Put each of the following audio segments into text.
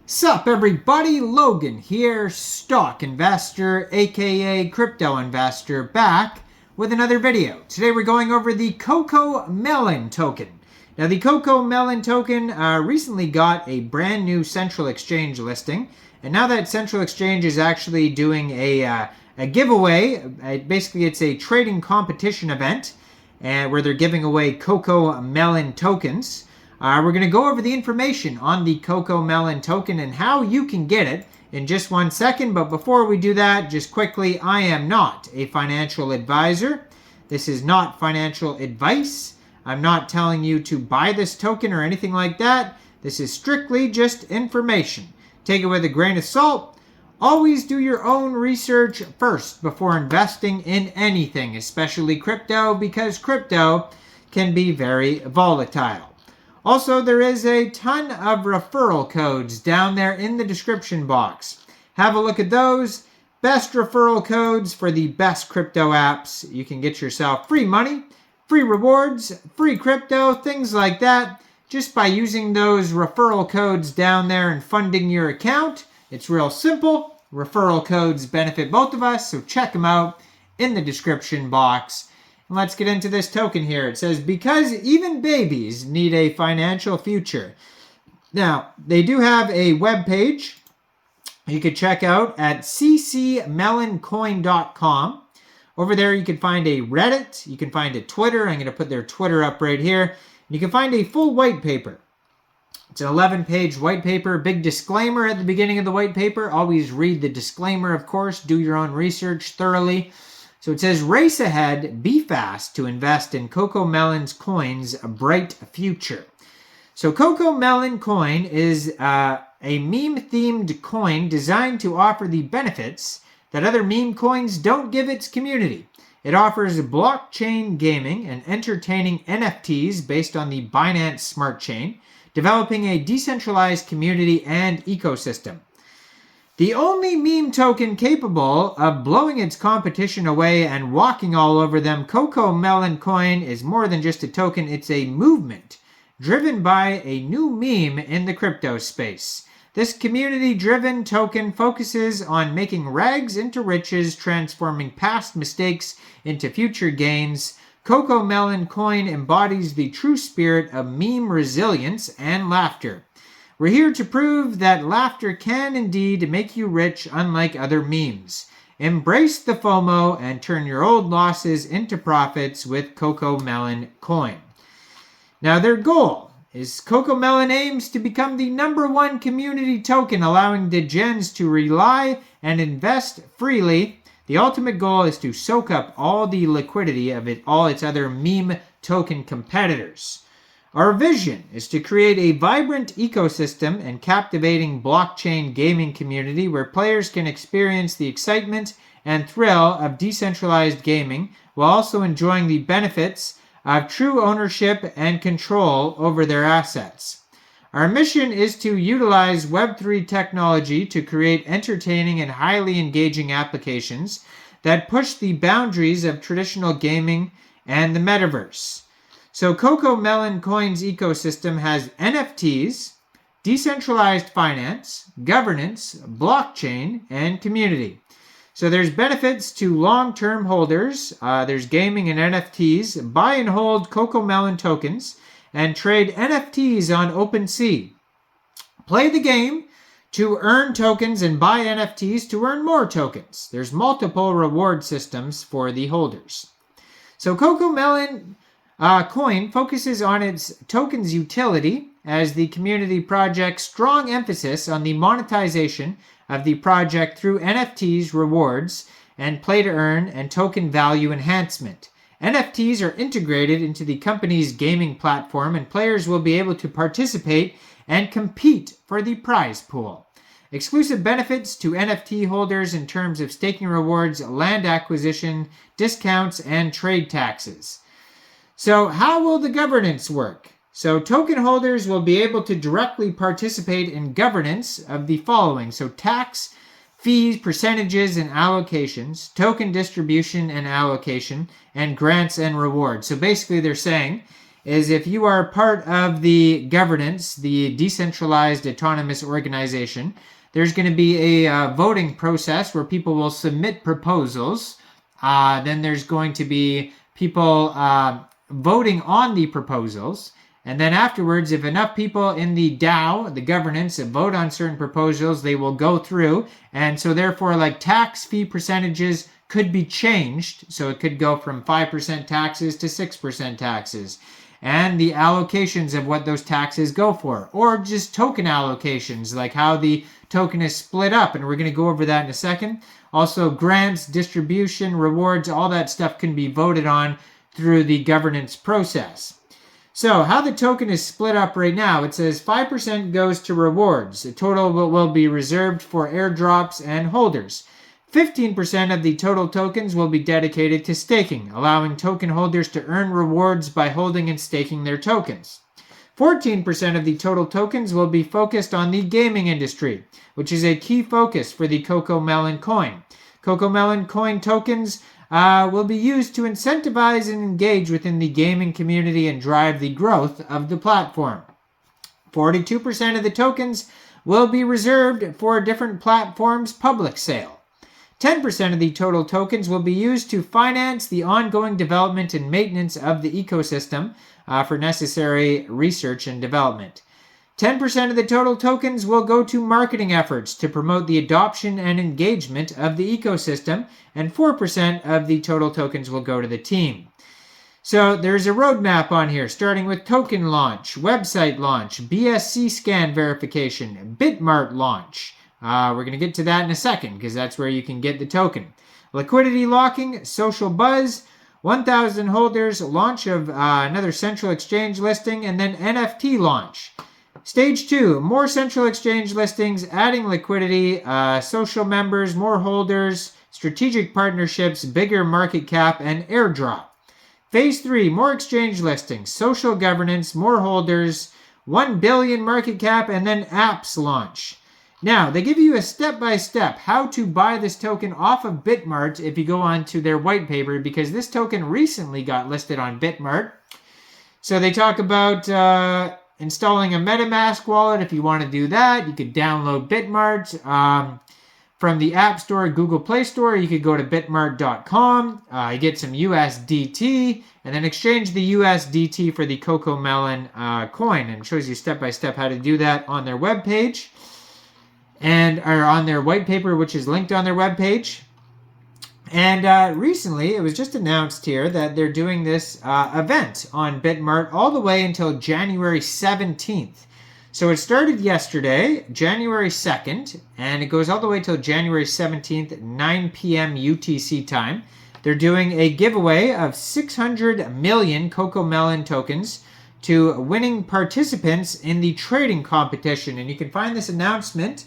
Sup everybody, Logan here, stock investor aka crypto investor, back with another video. Today we're going over the Cocomelon token. Now the Cocomelon token recently got a brand new central exchange listing, and now that central exchange is actually doing a giveaway. Basically it's a trading competition event where they're giving away Cocomelon tokens. We're going to go over the information on the Cocomelon token and how you can get it in just 1 second. But before we do that, just quickly, I am not a financial advisor. This is not financial advice. I'm not telling you to buy this token or anything like that. This is strictly just information. Take it with a grain of salt. Always do your own research first before investing in anything, especially crypto, because crypto can be very volatile. Also, there is a ton of referral codes down there in the description box. Have a look at those. Best referral codes for the best crypto apps. You can get yourself free money, free rewards, free crypto, things like that, just by using those referral codes down there and funding your account. It's real simple. Referral codes benefit both of us, so check them out in the description box. Let's get into this token here. It says, because even babies need a financial future. Now, they do have a web page you could check out at ccmeloncoin.com. Over there, you can find a Reddit. You can find a Twitter. I'm going to put their Twitter up right here. You can find a full white paper. It's an 11-page white paper. Big disclaimer at the beginning of the white paper. Always read the disclaimer, of course. Do your own research thoroughly. So it says, race ahead, be fast to invest in Cocomelon's coin's bright future. So Cocomelon coin is a meme-themed coin designed to offer the benefits that other meme coins don't give its community. It offers blockchain gaming and entertaining NFTs based on the Binance Smart Chain, developing a decentralized community and ecosystem. The only meme token capable of blowing its competition away and walking all over them, Cocomelon coin is more than just a token. It's a movement driven by a new meme in the crypto space. This community-driven token focuses on making rags into riches, transforming past mistakes into future gains. Cocomelon coin embodies the true spirit of meme resilience and laughter. We're here to prove that laughter can indeed make you rich, unlike other memes. Embrace the FOMO and turn your old losses into profits with Cocomelon coin. Now, their goal is Cocomelon aims to become the #1 community token, allowing the gens to rely and invest freely. The ultimate goal is to soak up all the liquidity of all its other meme token competitors. Our vision is to create a vibrant ecosystem and captivating blockchain gaming community where players can experience the excitement and thrill of decentralized gaming while also enjoying the benefits of true ownership and control over their assets. Our mission is to utilize Web3 technology to create entertaining and highly engaging applications that push the boundaries of traditional gaming and the metaverse. So Cocomelon coin's ecosystem has NFTs, decentralized finance, governance, blockchain, and community. So there's benefits to long-term holders. There's gaming and NFTs. Buy and hold Cocomelon tokens and trade NFTs on OpenSea. Play the game to earn tokens and buy NFTs to earn more tokens. There's multiple reward systems for the holders. So Cocomelon coin focuses on its token's utility as the community project's strong emphasis on the monetization of the project through NFTs, rewards, and play to earn and token value enhancement. NFTs are integrated into the company's gaming platform, and players will be able to participate and compete for the prize pool. Exclusive benefits to NFT holders in terms of staking rewards, land acquisition, discounts, and trade taxes. So how will the governance work? So token holders will be able to directly participate in governance of the following. So tax, fees, percentages, and allocations, token distribution and allocation, and grants and rewards. So basically they're saying is if you are part of the governance, the decentralized autonomous organization, there's going to be a voting process where people will submit proposals. Then there's going to be people voting on the proposals. And then afterwards, if enough people in the DAO, the governance, vote on certain proposals, they will go through. And so therefore, like tax fee percentages could be changed. So it could go from 5% taxes to 6% taxes. And the allocations of what those taxes go for. Or just token allocations, like how the token is split up. And we're going to go over that in a second. Also, grants, distribution, rewards, all that stuff can be voted on through the governance process. So how the token is split up right now, it says 5% goes to rewards. The total will be reserved for airdrops and holders. 15% of the total tokens will be dedicated to staking, allowing token holders to earn rewards by holding and staking their tokens. 14% of the total tokens will be focused on the gaming industry, which is a key focus for the Cocomelon coin. Cocomelon coin tokens will be used to incentivize and engage within the gaming community and drive the growth of the platform. 42% of the tokens will be reserved for different platforms' public sale. 10% of the total tokens will be used to finance the ongoing development and maintenance of the ecosystem for necessary research and development. 10% of the total tokens will go to marketing efforts to promote the adoption and engagement of the ecosystem, and 4% of the total tokens will go to the team. So there's a roadmap on here, starting with token launch, website launch, BSC scan verification, Bitmart launch. We're going to get to that in a second because that's where you can get the token. Liquidity locking, social buzz, 1,000 holders, launch of another central exchange listing, and then NFT launch. Stage 2, more central exchange listings, adding liquidity, social members, more holders, strategic partnerships, bigger market cap, and airdrop. Phase 3, more exchange listings, social governance, more holders, 1 billion market cap, and then apps launch. Now, they give you a step-by-step how to buy this token off of Bitmart if you go on to their white paper, because this token recently got listed on Bitmart. So they talk about installing a MetaMask wallet. If you want to do that, you could download Bitmart from the App Store, Google Play Store. You could go to bitmart.com, you get some USDT, and then exchange the USDT for the Cocomelon coin. And it shows you step-by-step how to do that on their webpage. Or on their white paper, which is linked on their webpage. And recently, it was just announced here that they're doing this event on Bitmart all the way until January 17th. So it started yesterday, January 2nd, and it goes all the way till January 17th, 9 p.m. UTC time. They're doing a giveaway of 600 million Cocomelon tokens to winning participants in the trading competition. And you can find this announcement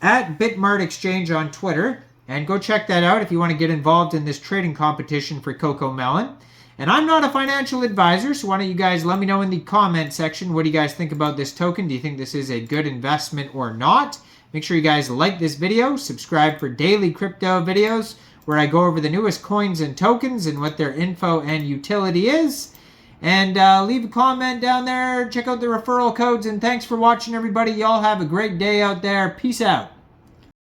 at Bitmart Exchange on Twitter. And go check that out if you want to get involved in this trading competition for Cocomelon. And I'm not a financial advisor, so why don't you guys let me know in the comment section, what do you guys think about this token? Do you think this is a good investment or not? Make sure you guys like this video, subscribe for daily crypto videos where I go over the newest coins and tokens and what their info and utility is. And leave a comment down there, check out the referral codes, and thanks for watching, everybody. Y'all have a great day out there. Peace out.